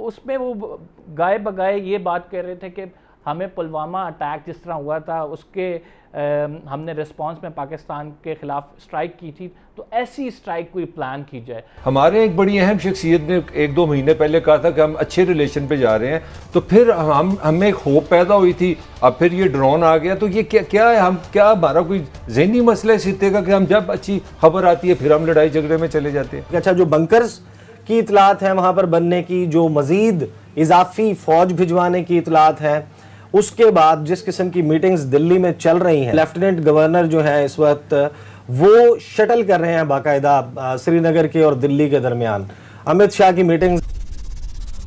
उसमें वो गाए बगाए ये बात कह रहे थे कि हमें पुलवामा अटैक जिस तरह हुआ था उसके हमने रिस्पांस में पाकिस्तान के खिलाफ स्ट्राइक की थी, तो ऐसी स्ट्राइक कोई प्लान की जाए। हमारे एक बड़ी अहम शख्सियत ने 1-2 महीने पहले कहा था कि हम अच्छे रिलेशन पे जा रहे हैं, तो फिर हमें एक होप पैदा हुई थी। अब फिर ये ड्रोन आ गया, तो ये क्या है, हम क्या हमारा कोई ज़हनी मसला है इस हिस्से का कि हम जब अच्छी खबर आती है फिर हम लड़ाई झगड़े में चले जाते हैं। अच्छा, जो बंकर्स की इतलात है वहां पर बनने की, जो मजीद इजाफी फौज भिजवाने की इतलात है, उसके बाद जिस किस्म की मीटिंग्स दिल्ली में चल रही हैं, लेफ्टिनेंट गवर्नर जो है इस वक्त वो शटल कर रहे हैं बाकायदा श्रीनगर के और दिल्ली के दरमियान अमित शाह की मीटिंग।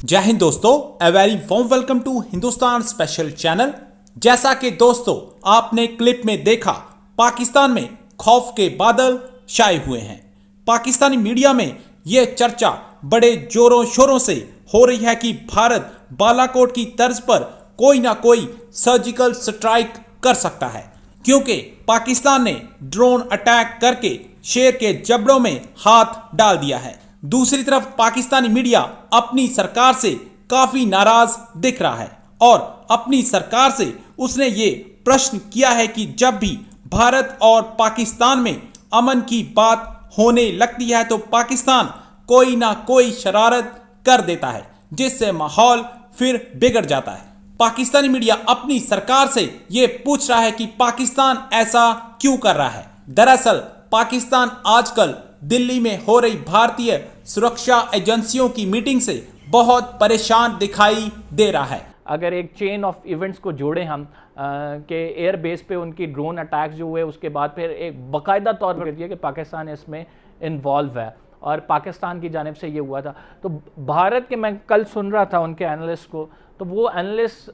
जय हिंद दोस्तों, a very warm welcome to Hindustan special channel. जैसा कि दोस्तों आपने क्लिप में देखा, पाकिस्तान में खौफ के बादल छाए हुए हैं। पाकिस्तानी मीडिया में यह चर्चा बड़े जोरों शोरों से हो रही है कि भारत बालाकोट की तर्ज पर कोई ना कोई सर्जिकल स्ट्राइक कर सकता है, क्योंकि पाकिस्तान ने ड्रोन अटैक करके शेर के जबड़ों में हाथ डाल दिया है। दूसरी तरफ पाकिस्तानी मीडिया अपनी सरकार से काफी नाराज दिख रहा है और अपनी सरकार से उसने ये प्रश्न किया है कि जब भी भारत और पाकिस्तान में अमन की बात होने लगती है तो पाकिस्तान कोई ना कोई शरारत कर देता है, जिससे माहौल फिर बिगड़ जाता है। पाकिस्तानी मीडिया अपनी सरकार से ये पूछ रहा है कि पाकिस्तान ऐसा क्यों कर रहा है। दरअसल पाकिस्तान आजकल दिल्ली में हो रही भारतीय सुरक्षा एजेंसियों की मीटिंग से बहुत परेशान दिखाई दे रहा है। अगर एक चेन ऑफ इवेंट्स को जोड़ें हम कि एयर बेस पे उनकी ड्रोन अटैक्स जो हुए, उसके बाद फिर एक बाकायदा तौर पर दिया कि पाकिस्तान इसमें इन्वॉल्व है और पाकिस्तान की जानिब से ये हुआ था। तो भारत के, मैं कल सुन रहा था उनके एनालिस्ट को, तो वो एनालिस्ट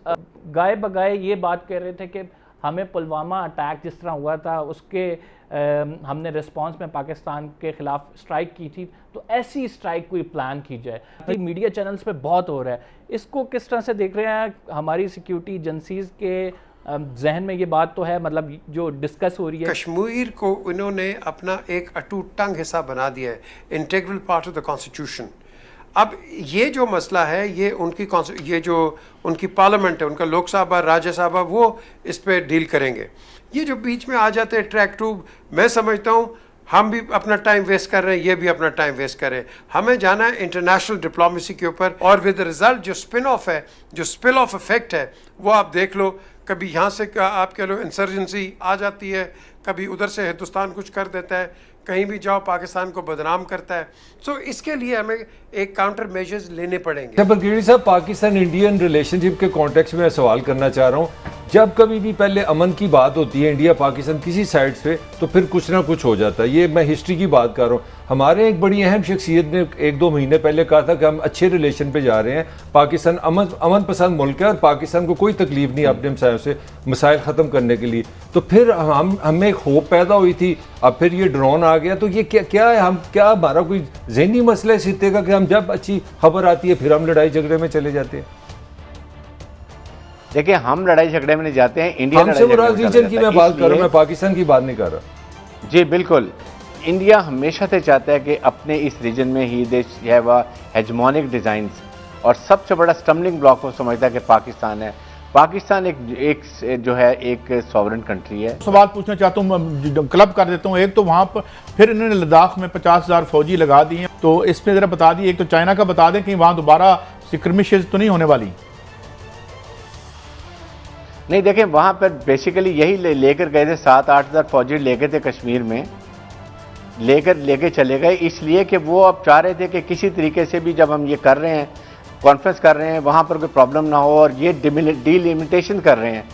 गाए बगाए ये बात कह रहे थे कि हमें पुलवामा अटैक जिस तरह हुआ था उसके हमने रिस्पांस में पाकिस्तान के खिलाफ स्ट्राइक की थी, तो ऐसी स्ट्राइक कोई प्लान की जाए। मीडिया चैनल्स पे बहुत हो रहा है, इसको किस तरह से देख रहे हैं? हमारी सिक्योरिटी एजेंसीज के जहन में ये बात तो है, मतलब जो डिस्कस हो रही है, कश्मीर को इन्होंने अपना एक अटूट टंग हिस्सा बना दिया है, integral part of the constitution. अब ये जो मसला है, ये जो उनकी पार्लियामेंट है, उनका लोकसभा राज्यसभा, वो इस पे डील करेंगे। ये जो बीच में आ जाते हैं ट्रैक ट्यूब, मैं समझता हूँ हम भी अपना टाइम वेस्ट कर रहे हैं, ये भी अपना टाइम वेस्ट कर रहे हैं। हमें जाना है इंटरनेशनल डिप्लोमेसी के ऊपर, और विद रिजल्ट जो स्पिन ऑफ है, जो स्पिल ऑफ इफेक्ट है, वो आप देख लो। कभी यहाँ से आप कह लो इंसर्जेंसी आ जाती है, कभी उधर से हिंदुस्तान कुछ कर देता है, कहीं भी जाओ पाकिस्तान को बदनाम करता है। सो इसके लिए हमें एक काउंटर मेजर्स लेने पड़ेंगे। बलगीरी साहब, पाकिस्तान इंडियन रिलेशनशिप के कॉन्टेक्स्ट में सवाल करना चाह रहा हूँ। जब कभी भी पहले अमन की बात होती है इंडिया पाकिस्तान किसी साइड से, तो फिर कुछ ना कुछ हो जाता है। ये मैं हिस्ट्री की बात कर रहा हूँ। हमारे एक बड़ी अहम शख्सियत ने 1-2 महीने पहले कहा था कि हम अच्छे रिलेशन पे जा रहे हैं, पाकिस्तान अमन पसंद मुल्क है और पाकिस्तान को कोई तकलीफ नहीं अपने मसाइल से मसाइल ख़त्म करने के लिए। तो फिर हमें एक होप पैदा हुई थी। अब फिर ये ड्रोन आ गया, तो ये क्या है, हम क्या हमारा कोई ज़हनी मसला है इस हिस्से का कि हम जब अच्छी खबर आती है फिर हम लड़ाई झगड़े में चले जाते हैं। देखिए, हम लड़ाई झगड़े में नहीं जाते हैं, इंडिया हमसे मुराद रीजन की मैं बात कर रहा हूं, मैं पाकिस्तान की बात नहीं कर रहा। जी बिल्कुल, इंडिया हमेशा से चाहता है कि अपने इस रीजन में ही देश है वह हेजमोनिक डिज़ाइंस, और सबसे बड़ा स्टम्बलिंग ब्लॉक वो समझता है कि पाकिस्तान है। पाकिस्तान एक जो है एक सॉवरेन कंट्री है। सवाल पूछना चाहता हूँ, क्लब कर देता हूँ। एक तो वहाँ पर फिर इन्होंने लद्दाख में 50,000 फौजी लगा दिए हैं, तो इस पर ज़रा बता दिए। एक तो चाइना का बता दें कि वहाँ दोबारा स्क्रिमिशेस तो नहीं होने वाली? नहीं, देखें, वहाँ पर बेसिकली यही लेकर गए थे, 7-8 हज़ार फौजी लेके थे कश्मीर में, लेके चले गए, इसलिए कि वो अब चाह रहे थे कि किसी तरीके से भी जब हम ये कर रहे हैं, कॉन्फ्रेंस कर रहे हैं, वहाँ पर कोई प्रॉब्लम ना हो, और ये डिलिमिटेशन कर रहे हैं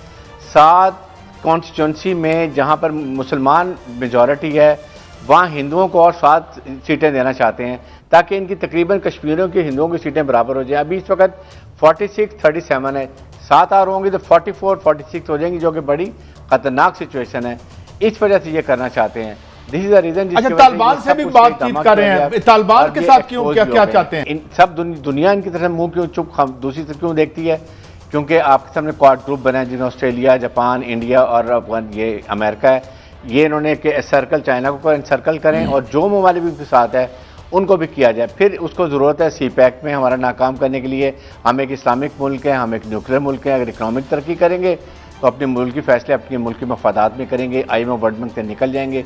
7 कॉन्स्टिट्यूंसी में जहाँ पर मुसलमान मेजॉरिटी है, वहाँ हिंदुओं को और 7 सीटें देना चाहते हैं, ताकि इनकी तकरीबन कश्मीरियों की हिंदुओं की सीटें बराबर हो जाए। अभी इस वक्त 46-37 है, 7 और होंगी तो 44-46 हो जाएंगी, जो कि बड़ी खतरनाक सिचुएशन है। इस वजह से ये करना चाहते हैं। This is the reason. अच्छा, तालिबान से भी बातचीत कर रहे हैं, तालिबान के साथ क्यों, क्या चाहते हैं? सब दुनिया इनकी तरफ मुंह क्यों चुप दूसरी तरफ क्यों देखती है? क्योंकि आपके सामने क्वाड ग्रुप बना है, जिन्हें ऑस्ट्रेलिया, जापान, इंडिया और ये अमेरिका है। ये इन्होंने कि सर्कल चाइना को एनसर्कल करें, और जो ममालिक उनके साथ है उनको भी किया जाए। फिर उसको ज़रूरत है CPEC में हमारा नाकाम करने के लिए। हम एक इस्लामिक मुल्क हैं, हम एक न्यूक्लियर मुल्क हैं। अगर इकनॉमिक तरक्की करेंगे तो अपने मुल्क की फ़ैसले अपने मुल्क के मफादात में करेंगे, IMF वर्ल्ड बैंक से निकल जाएंगे।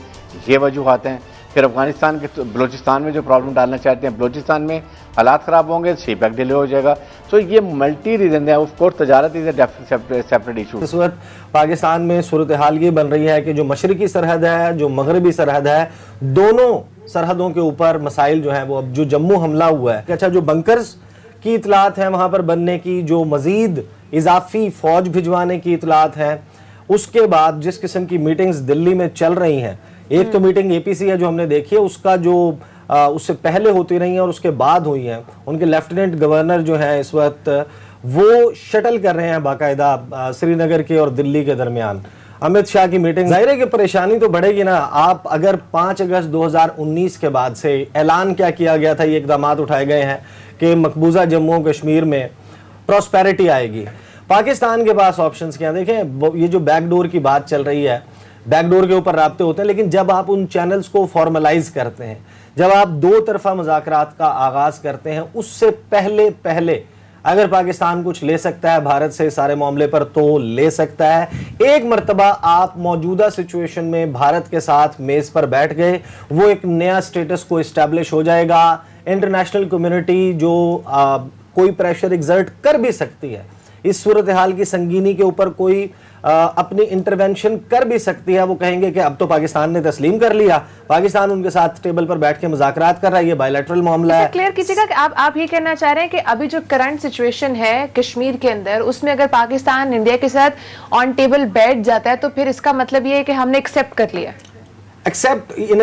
ये वजूहात हैं। फिर अफगानिस्तान के बलूचिस्तान में जो प्रॉब्लम डालना चाहते हैं, बलूचिस्तान में हालात ख़राब होंगे, CPEC डिले हो जाएगा। तो ये मल्टी रीज़न है। ऑफ कोर्स तजारत इज़ अ सेपरेट इशू। इस वक्त पाकिस्तान में सूरत हाल ये बन रही है कि जो मशरकी सरहद है, जो मगरबी सरहद है, दोनों सरहदों के ऊपर मसाइल जो हैं वो अब जो जम्मू हमला हुआ है, अच्छा जो बंकर्स की इतलात है वहाँ पर बनने की, जो मज़ीद इजाफी फ़ौज भिजवाने की इतलात है, उसके बाद जिस किस्म की मीटिंग्स दिल्ली में चल रही हैं, एक तो मीटिंग APC है जो हमने देखी है, उसका जो उससे पहले होती रही हैं और उसके बाद हुई हैं, उनके लेफ्टिनेंट गवर्नर जो हैं इस वक्त वो शटल कर रहे हैं बाकायदा श्रीनगर के और दिल्ली के दरमियान अमित शाह की मीटिंग। जाहिर है कि परेशानी तो बढ़ेगी ना। आप अगर 5 अगस्त 2019 के बाद से ऐलान क्या किया गया था, ये इकदाम उठाए गए हैं कि मकबूजा जम्मू कश्मीर में प्रॉस्पेरिटी आएगी। पाकिस्तान के पास ऑप्शंस क्या देखें, ये जो बैकडोर की बात चल रही है, बैकडोर के ऊपर राब्ते होते हैं, लेकिन जब आप उन चैनल्स को फॉर्मलाइज करते हैं, जब आप 2 तरफा मुज़ाकरात का आगाज करते हैं, उससे पहले अगर पाकिस्तान कुछ ले सकता है भारत से सारे मामले पर तो ले सकता है। एक मर्तबा आप मौजूदा सिचुएशन में भारत के साथ मेज पर बैठ गए, वो एक नया स्टेटस को इस्टेब्लिश हो जाएगा। इंटरनेशनल कम्युनिटी जो कोई प्रेशर एग्जर्ट कर भी सकती है, इस सूरत हाल की संगीनी के ऊपर कोई अपनी इंटरवेंशन कर भी सकती है। वो कहेंगे कि अब तो पाकिस्तान ने तस्लीम कर लिया, पाकिस्तान उनके साथ टेबल पर बैठ के मुज़ाकरात कर रहा है, ये बायलैटरल मामला है। क्लियर कीजिएगा कि आप ये कहना चाह रहे हैं कि अभी जो करंट सिचुएशन है कश्मीर के अंदर, उसमें अगर पाकिस्तान इंडिया के साथ ऑन टेबल बैठ जाता है तो फिर इसका मतलब ये है कि हमने एक्सेप्ट कर लिया। एक्सेप्ट इन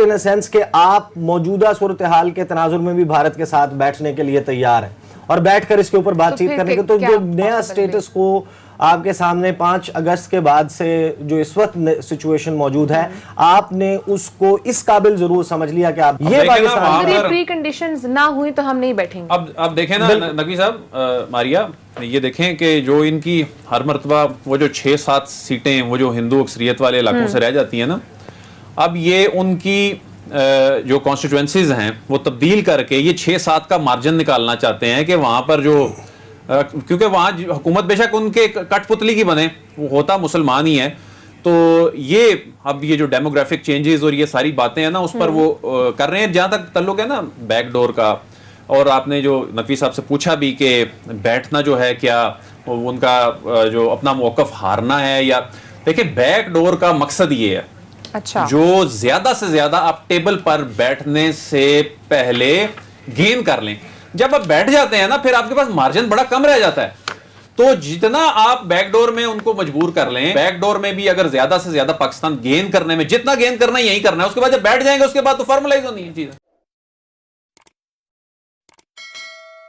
अ सेंस कि आप मौजूदा सूरत हाल के तनाजुर में भी भारत के साथ बैठने के लिए तैयार हैं और बैठकर इसके ऊपर बातचीत करने के, तो जो नया स्टेटस को आपके सामने 5 अगस्त के बाद से जो इस वक्त सिचुएशन मौजूद है, आपने उसको इस काबिल जरूर समझ लिया कि आप ये पाकिस्तान प्री कंडीशंस ना हुई तो हम नहीं बैठेंगे। अब देखें ना नकवी साहब, मारिया, ये देखें कि जो इनकी हर मर्तबा वो जो 6-7 सीटें वो जो हिंदू अक्सरियत वाले इलाकों से रह जाती है ना, अब ये उनकी जो कॉन्स्टिट्यूएंसीज हैं वो तब्दील करके ये 6-7 का मार्जिन निकालना चाहते हैं कि वहां पर जो क्योंकि वहां हुकूमत बेशक उनके कठपुतली की बने, वो होता मुसलमान ही है, तो ये अब ये जो डेमोग्राफिक चेंजेस और ये सारी बातें हैं ना उस पर वो कर रहे हैं। जहां तक ताल्लुक है ना बैकडोर का, और आपने जो नकवी साहब से पूछा भी कि बैठना जो है क्या उनका जो अपना मौकफ हारना है, या देखिए बैकडोर का मकसद ये है, अच्छा, जो ज्यादा से ज्यादा आप टेबल पर बैठने से पहले गेन कर लें। जब आप बैठ जाते हैं ना फिर आपके पास मार्जिन बड़ा कम रह जाता है, तो जितना आप बैकडोर में उनको मजबूर कर लें, बैकडोर में भी अगर ज्यादा से ज्यादा पाकिस्तान गेन करने में जितना गेन करना है यही करना है, उसके बाद जब बैठ जाएंगे उसके बाद तो फॉर्मलाइज होनी है चीजें।